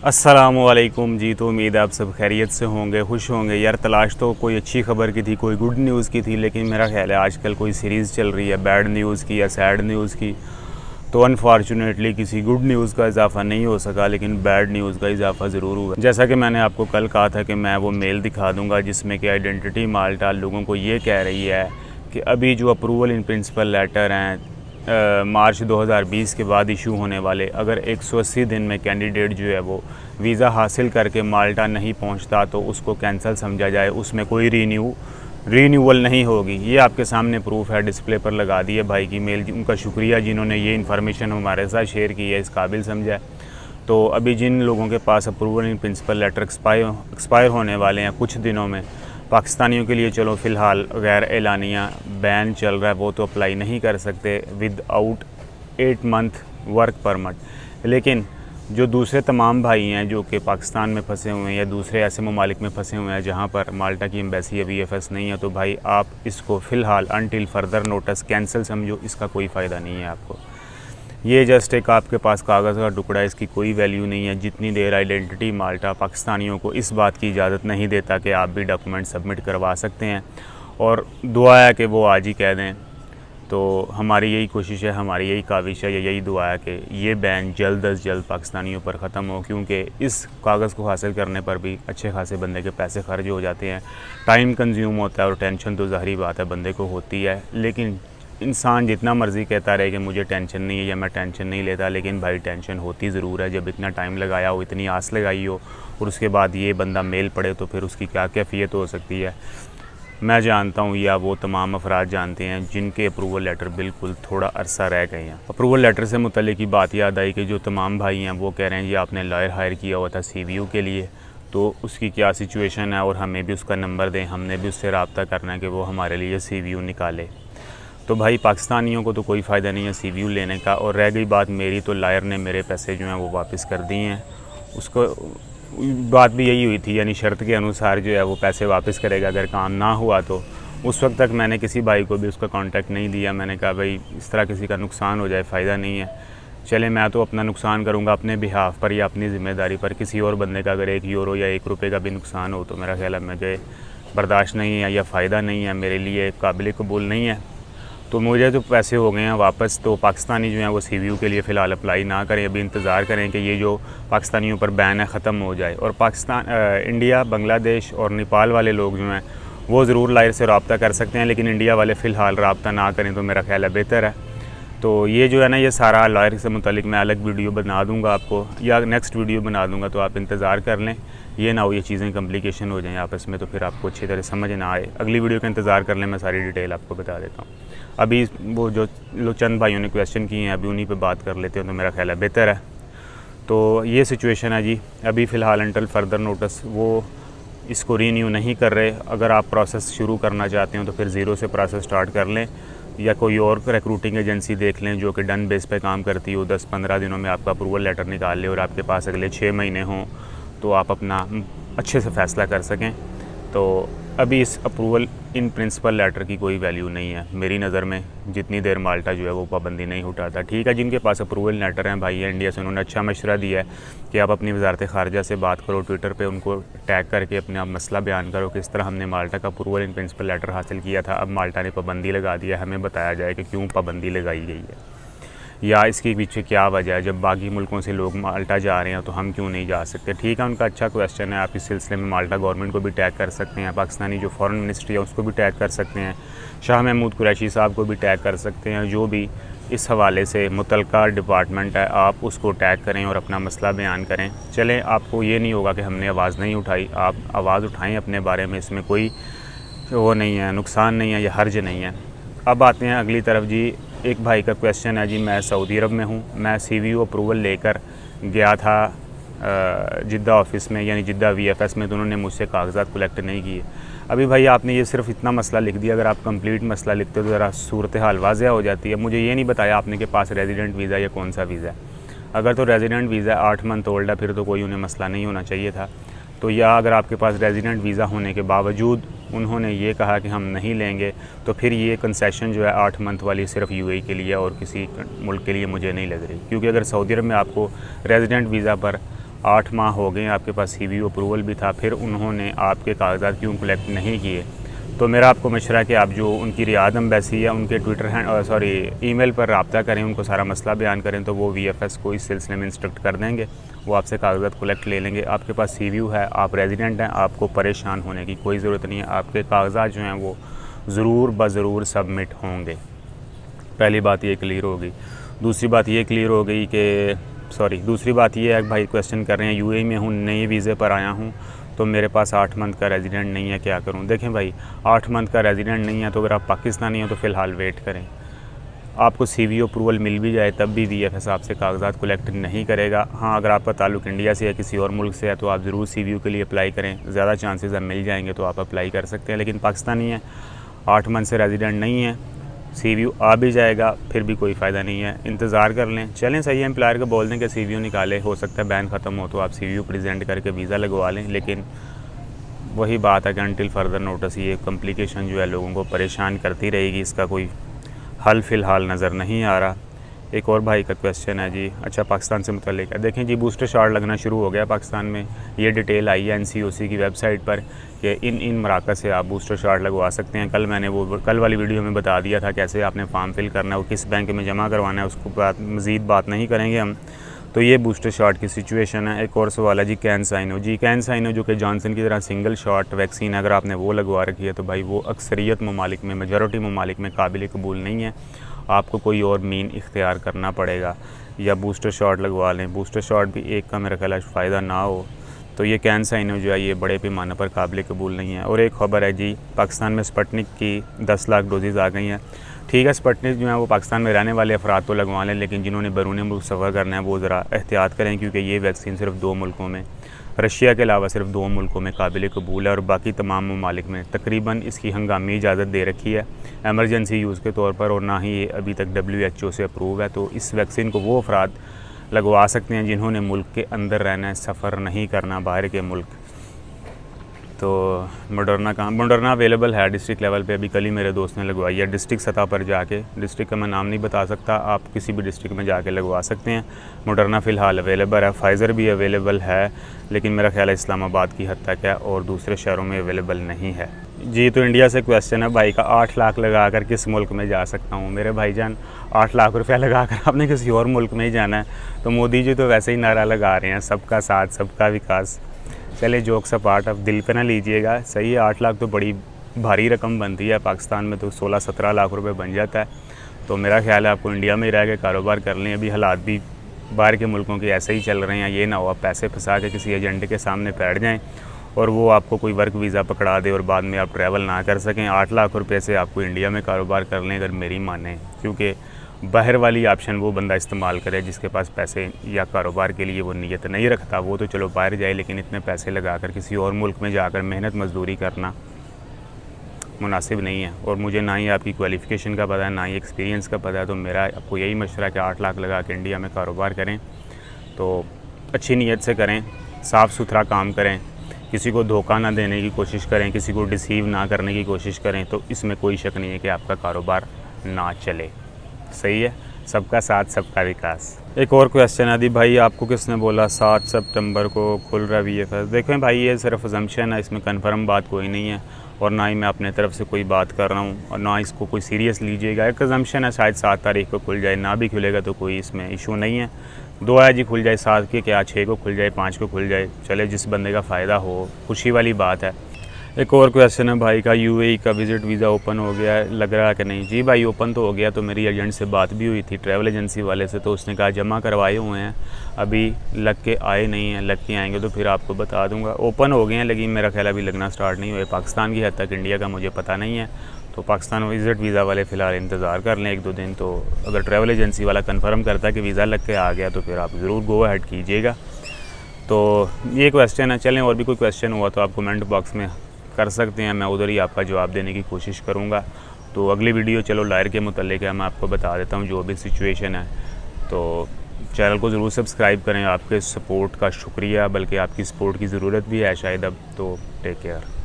अस्सलामुअलैकुम जी। तो उम्मीद है आप सब खैरियत से होंगे, खुश होंगे। यार तलाश तो कोई अच्छी खबर की थी, कोई गुड न्यूज़ की थी, लेकिन मेरा ख्याल है आजकल कोई सीरीज़ चल रही है बैड न्यूज़ की या सैड न्यूज़ की। तो अनफॉर्चुनेटली किसी गुड न्यूज़ का इजाफ़ा नहीं हो सका, लेकिन बैड न्यूज़ का इजाफ़ा ज़रूर हुआ। जैसा कि मैंने आपको कल कहा था कि मैं वो मेल दिखा दूँगा जिसमें कि आइडेंटिटी माल्टा लोगों को ये कह रही है कि अभी जो अप्रूवल इन प्रिंसिपल लेटर हैं मार्च 2020 के बाद इशू होने वाले, अगर 180 दिन में कैंडिडेट जो है वो वीज़ा हासिल करके माल्टा नहीं पहुंचता तो उसको कैंसिल समझा जाए, उसमें कोई रीन्यूअल नहीं होगी। ये आपके सामने प्रूफ है, डिस्प्ले पर लगा दिए भाई की मेल। उनका शुक्रिया जिन्होंने ये इन्फॉर्मेशन हमारे साथ शेयर की है, इस काबिल समझा है। तो अभी जिन लोगों के पास approval in principle letter expire होने वाले हैं कुछ दिनों में, पाकिस्तानियों के लिए चलो फ़िलहाल गैर एलानिया बैन चल रहा है, वो तो अप्लाई नहीं कर सकते with out 8 month work permit. लेकिन जो दूसरे तमाम भाई हैं जो कि पाकिस्तान में फंसे हुए हैं या दूसरे ऐसे ममालिक में फंसे हुए हैं जहाँ पर माल्टा की एम्बेसी या VFS नहीं है, तो भाई आप इसको फ़िलहाल अनटिल फर्दर नोटिस कैंसिल समझो। इसका कोई फ़ायदा नहीं है आपको। ये जस्ट एक आपके पास कागज़ का टुकड़ा है, इसकी कोई वैल्यू नहीं है जितनी देर आइडेंटिटी माल्टा पाकिस्तानियों को इस बात की इजाज़त नहीं देता कि आप भी डॉक्यूमेंट सबमिट करवा सकते हैं। और दुआ है कि वो आज ही कह दें। तो हमारी यही कोशिश है, हमारी यही काविश है, यही दुआ है कि ये बैन जल्द अज़ जल्द पाकिस्तानियों पर ख़त्म हो, क्योंकि इस कागज़ को हासिल करने पर भी अच्छे खासे बंदे के पैसे खर्च हो जाते हैं, टाइम कंज्यूम होता है और टेंशन तो ज़ाहिरी बात है बंदे को होती है। लेकिन इंसान जितना मर्ज़ी कहता रहे कि मुझे टेंशन नहीं है या मैं टेंशन नहीं लेता, लेकिन भाई टेंशन होती ज़रूर है। जब इतना टाइम लगाया हो, इतनी आस लगाई हो और उसके बाद ये बंदा मेल पड़े तो फिर उसकी क्या कैफियत हो सकती है। मैं जानता हूँ या वो तमाम अफराद जानते हैं जिनके अप्रूवल लेटर बिल्कुल थोड़ा अरसा रह गए हैं। अप्रूवल लेटर से मुतल्लिक की बात याद आई कि जो तमाम भाई हैं वो कह रहे हैं जी आपने लॉयर हायर किया हुआ था CVU के लिए, तो उसकी क्या सिचुएशन है और हमें भी उसका नंबर दें, हमने भी उससे रब्ता करना है कि वो हमारे लिए CVU निकाले। तो भाई पाकिस्तानियों को तो कोई फ़ायदा नहीं है CVU लेने का। और रह गई बात मेरी, तो लायर ने मेरे पैसे जो हैं वो वापस कर दिए हैं। उसको बात भी यही हुई थी, यानी शर्त के अनुसार जो है वो पैसे वापस करेगा अगर काम ना हुआ। तो उस वक्त तक मैंने किसी भाई को भी उसका कांटेक्ट नहीं दिया। मैंने कहा भाई इस तरह किसी का नुकसान हो जाए फ़ायदा नहीं है, चले मैं तो अपना नुकसान करूँगा अपने बिहाफ पर या अपनी ज़िम्मेदारी पर। किसी और बंदे का अगर 1 यूरो या 1 रुपये का भी नुकसान हो तो मेरा ख्याल है मुझे बर्दाश्त नहीं है या फ़ायदा नहीं है, मेरे लिए काबिल कबूल नहीं है। तो मुझे तो पैसे हो गए हैं वापस। तो पाकिस्तानी जो हैं वो CVU के लिए फ़िलहाल अप्लाई ना करें, अभी इंतज़ार करें कि ये जो पाकिस्तानियों पर बैन है ख़त्म हो जाए। और इंडिया, बांग्लादेश और नेपाल वाले लोग जो हैं वो ज़रूर लायर से रब्ता कर सकते हैं, लेकिन इंडिया वाले फ़िलहाल रब्ता ना करें तो मेरा ख्याल है बेहतर है। तो ये जो है ना, ये सारा लॉयर से मुतालिक मैं अलग वीडियो बना दूंगा आपको, या नेक्स्ट वीडियो बना दूंगा, तो आप इंतज़ार कर लें। ये ना हो ये चीज़ें कम्प्लिकेशन हो जाएँ आपस में, तो फिर आपको अच्छी तरह समझ ना आए। अगली वीडियो का इंतज़ार कर लें, मैं सारी डिटेल आपको बता देता हूँ। अभी वो जो चंद भाइयों ने क्वेश्चन किए हैं अभी उन्हीं पे बात कर लेते हैं, तो मेरा ख्याल है बेहतर है। तो ये सिचुएशन है जी। अभी फ़िलहाल अंटिल फर्दर नोटिस वो इसको रीन्यू नहीं कर रहे। अगर आप प्रोसेस शुरू करना चाहते हो तो फिर ज़ीरो से प्रोसेस स्टार्ट कर लें, या कोई और रिक्रूटिंग एजेंसी देख लें जो कि डन बेस पे काम करती हो। 10-15 दिनों में आपका अप्रूवल लेटर निकाल ले और आपके पास अगले 6 महीने हों तो आप अपना अच्छे से फ़ैसला कर सकें। तो अभी इस अप्रूवल इन प्रिंसिपल लेटर की कोई वैल्यू नहीं है मेरी नज़र में, जितनी देर माल्टा जो है वो पाबंदी नहीं उठाता। ठीक है, जिनके पास अप्रूवल लेटर हैं भाई इंडिया से, उन्होंने अच्छा मशवरा दिया है कि आप अपनी वजारत ख़ारजा से बात करो, ट्विटर पे उनको टैग करके अपने आप मसला बयान करो कि इस तरह हमने माल्टा का अप्रूवल इन प्रिंसिपल लेटर हासिल किया था, अब माल्टा ने पाबंदी लगा दिया, हमें बताया जाए कि क्यों पाबंदी लगाई गई है या इसके पीछे क्या वजह है। जब बाकी मुल्कों से लोग माल्टा जा रहे हैं तो हम क्यों नहीं जा सकते। ठीक है, उनका अच्छा क्वेश्चन है। आप इस सिलसिले में माल्टा गवर्नमेंट को भी टैग कर सकते हैं, पाकिस्तानी जो फॉरेन मिनिस्ट्री है उसको भी टैग कर सकते हैं, शाह महमूद कुरैशी साहब को भी टैग कर सकते हैं। जो भी इस हवाले से मुतलका डिपार्टमेंट है आप उसको टैग करें और अपना मसला बयान करें। चलें, आपको ये नहीं होगा कि हमने आवाज़ नहीं उठाई, आप आवाज़ उठाएँ अपने बारे में, इसमें कोई वो नहीं है, नुकसान नहीं है या हर्ज नहीं है। अब आते हैं अगली तरफ जी। एक भाई का क्वेश्चन है जी, मैं सऊदी अरब में हूँ, मैं CVU अप्रूवल लेकर गया था जिद्दा ऑफ़िस में, यानी जिद्दा VFS में, तो उन्होंने मुझसे कागजात कलेक्ट नहीं किए। अभी भाई आपने ये सिर्फ इतना मसला लिख दिया, अगर आप कंप्लीट मसला लिखते हो तो ज़रा सूरत हाल वाज़ह हो जाती है। मुझे ये नहीं बताया आपने के पास रेजिडेंट वीज़ा या कौन सा वीज़ा है। अगर तो रेजिडेंट वीज़ा 8 मंथ ओल्ड है फिर तो कोई उन्हें मसला नहीं होना चाहिए था। तो या अगर आपके पास रेजिडेंट वीज़ा होने के बावजूद उन्होंने ये कहा कि हम नहीं लेंगे, तो फिर ये कंसेशन जो है 8 मंथ वाली सिर्फ UAE के लिए और किसी मुल्क के लिए मुझे नहीं लग रही। क्योंकि अगर सऊदी अरब में आपको रेजिडेंट वीज़ा पर 8 माह हो गए आपके पास CVU अप्रूवल भी था, फिर उन्होंने आपके कागजात क्यों कलेक्ट नहीं किए। तो मेरा आपको मशवरा है कि आप जो उनकी रियाद एम्बेसी या उनके ईमेल पर रब्ता करें, उनको सारा मसला बयान करें, तो वो VFS को इस सिलसिले में इंस्ट्रक्ट कर देंगे। वो आपसे कागजात कलेक्ट ले लेंगे। आपके पास CVU है, आप रेजिडेंट हैं, आपको परेशान होने की कोई ज़रूरत नहीं है। आपके कागजात जो हैं वो ज़रूर ब-ज़रूर सबमिट होंगे। पहली बात ये क्लियर होगी। दूसरी बात ये क्लियर हो गई कि दूसरी बात ये है, भाई क्वेश्चन कर रहे हैं UAE में हूँ, नए वीज़े पर आया हूँ, तो मेरे पास 8 मंथ का रेजिडेंट नहीं है, क्या करूं। देखें भाई, 8 मंथ का रेजिडेंट नहीं है तो अगर आप पाकिस्तानी हो तो फ़िलहाल वेट करें। आपको CVU अप्रूवल मिल भी जाए तब भी VFS आपसे कागजात कलेक्ट नहीं करेगा। हाँ, अगर आपका ताल्लुक़ इंडिया से या किसी और मुल्क से है तो आप ज़रूर CVU के लिए अप्लाई करें, ज़्यादा चांसेस अब मिल जाएंगे तो आप अप्लाई कर सकते हैं। लेकिन पाकिस्तानी है, 8 मंथ से रेजिडेंट नहीं है, CVU आ भी जाएगा, फिर भी कोई फ़ायदा नहीं है, इंतज़ार कर लें। चलें, सही है, एम्प्लॉयर को बोल दें कि CVU निकाले, हो सकता है बैन ख़त्म हो तो आप CVU प्रेजेंट करके वीज़ा लगवा लें। लेकिन वही बात है कि अनटिल फर्दर नोटिस ये कॉम्प्लिकेशन जो है लोगों को परेशान करती रहेगी, इसका कोई हल फ़िलहाल नज़र नहीं आ रहा। एक और भाई का क्वेश्चन है जी, अच्छा पाकिस्तान से मुतल्लिक है। देखें जी, बूस्टर शॉट लगना शुरू हो गया पाकिस्तान में। ये डिटेल आई है NCOC की वेबसाइट पर कि इन मराकज़ से आप बूस्टर शॉट लगवा सकते हैं। कल मैंने कल वाली वीडियो में बता दिया था कैसे आपने फॉर्म फिल करना है और किस बैंक में जमा करवाना है, उसको मज़ीद बात नहीं करेंगे हम। तो ये बूस्टर शॉट की सिचुएशन है। एक और सवाल है जी, कैन साइनो जो कि जॉनसन की तरह सिंगल शॉट वैक्सीन, अगर आपने वो लगवा रखी है तो भाई वो अक्सरियत ममालिक में, मेजॉरिटी ममालिक में काबिल कबूल नहीं है। आपको कोई और मीन इख्तियार करना पड़ेगा या बूस्टर शॉट लगवा लें। बूस्टर शॉट भी एक का मेरा ख्याल है फ़ायदा ना हो, तो ये कैन साइनो जो है ये बड़े पैमाने पर काबिल कबूल नहीं है। और एक ख़बर है जी, पाकिस्तान में स्पुतनिक की 10 लाख डोजेज़ आ गई हैं। ठीक है, स्पुतनिक जो है वो पाकिस्तान में रहने वाले अफराद तो लगवा लें, लेकिन जिन्होंने बैरून मुल्क सफ़र करना है वो ज़रा एहतियात करें, क्योंकि ये वैक्सीन सिर्फ 2 मुल्कों में, रशिया के अलावा सिर्फ 2 मुल्कों में काबिल कबूल है और बाकी तमाम ममालिक में तकरीबन इसकी हंगामी इजाज़त दे रखी है एमरजेंसी यूज़ के तौर पर, और ना ही ये अभी तक WHO से अप्रूव है। तो इस वैक्सीन को वो अफराद लगवा सकते हैं जिन्होंने मुल्क के अंदर रहना है, सफ़र नहीं करना बाहर के मुल्क। तो मॉडर्ना अवेलेबल है डिस्ट्रिक्ट लेवल पे। अभी कल ही मेरे दोस्त ने लगवाई है डिस्ट्रिक्ट सतह पर जाके, डिस्ट्रिक्ट का मैं नाम नहीं बता सकता, आप किसी भी डिस्ट्रिक्ट में जाके लगवा सकते हैं। मॉडर्ना फ़िलहाल अवेलेबल है, फाइज़र भी अवेलेबल है, लेकिन मेरा ख्याल है इस्लामाबाद की हद तक है और दूसरे शहरों में अवेलेबल नहीं है जी। तो इंडिया से क्वेश्चन है भाई का, 8 लाख लगा कर किस मुल्क में जा सकता हूँ। मेरे भाईजान, 8 लाख रुपया लगा कर आपने किसी और मुल्क में ही जाना है, तो मोदी जी तो वैसे ही नारा लगा रहे हैं सबका साथ सबका विकास। चले, जोक्स अपार्ट, अब दिल पे ना लीजिएगा, सही है। 8 लाख तो बड़ी भारी रकम बनती है, पाकिस्तान में तो 16-17 लाख रुपए बन जाता है। तो मेरा ख्याल है आपको इंडिया में ही रह के कारोबार कर लें। अभी हालात भी बाहर के मुल्कों के ऐसे ही चल रहे हैं, ये ना हो आप पैसे फंसा के किसी एजेंट के सामने बैठ जाएं और वो आपको कोई वर्क वीज़ा पकड़ा दे और बाद में आप ट्रैवल ना कर सकें। 8 लाख रुपये से आपको इंडिया में कारोबार कर लें, अगर मेरी माने, क्योंकि बाहर वाली ऑप्शन वो बंदा इस्तेमाल करे जिसके पास पैसे या कारोबार के लिए वो नीयत नहीं रखता। वो तो चलो बाहर जाए, लेकिन इतने पैसे लगाकर किसी और मुल्क में जाकर मेहनत मजदूरी करना मुनासिब नहीं है। और मुझे ना ही आपकी क्वालिफ़िकेशन का पता है, ना ही एक्सपीरियंस का पता है। तो मेरा आपको यही मशवरा है कि 8 लाख लगा के इंडिया में कारोबार करें तो अच्छी नीयत से करें, साफ़ सुथरा काम करें, किसी को धोखा ना देने की कोशिश करें, किसी को डिसीव ना करने की कोशिश करें, तो इसमें कोई शक नहीं है कि आपका कारोबार ना चले। सही है, सबका साथ सबका विकास। एक और क्वेश्चन है दी भाई, आपको किसने बोला 7 सितंबर को खुल रहा VFS? देखें भाई, ये सिर्फ अजम्पशन है, इसमें कंफर्म बात कोई नहीं है और ना ही मैं अपने तरफ से कोई बात कर रहा हूँ और ना इसको कोई सीरियस लीजिएगा। एक अजम्पशन है, शायद 7 तारीख को खुल जाए, ना भी खुलेगा तो कोई इसमें इशू नहीं है। दुआ है जी खुल जाए 7 के, क्या 6 को खुल जाए, 5 को खुल जाए, चले जिस बंदे का फ़ायदा हो, खुशी वाली बात है। एक और क्वेश्चन है भाई का, UAE का विज़िट वीज़ा ओपन हो गया है, लग रहा है कि नहीं? जी भाई, ओपन तो हो गया। तो मेरी एजेंट से बात भी हुई थी, ट्रैवल एजेंसी वाले से, तो उसने कहा जमा करवाए हुए हैं, अभी लग के आए नहीं हैं, लग के आएंगे तो फिर आपको बता दूंगा। ओपन हो गए हैं, लेकिन मेरा ख्याल अभी लगना स्टार्ट नहीं हुए। पाकिस्तान की हद तक, इंडिया का मुझे पता नहीं है। तो पाकिस्तान विज़िट वीज़ा वाले फ़िलहाल इंतज़ार कर लें 1-2 दिन। तो अगर ट्रैवल एजेंसी वाला कन्फर्म करता है कि वीज़ा लग के आ गया तो फिर आप ज़रूर गो अहेड कीजिएगा। तो ये क्वेश्चन है। चलें, और भी कोई क्वेश्चन हुआ तो आप कमेंट बॉक्स में कर सकते हैं, मैं उधर ही आपका जवाब देने की कोशिश करूँगा। तो अगली वीडियो चलो लायर के मुतल्लिक़ है, मैं आपको बता देता हूँ जो भी सिचुएशन है। तो चैनल को ज़रूर सब्सक्राइब करें, आपके सपोर्ट का शुक्रिया, बल्कि आपकी सपोर्ट की ज़रूरत भी है शायद अब। तो टेक केयर।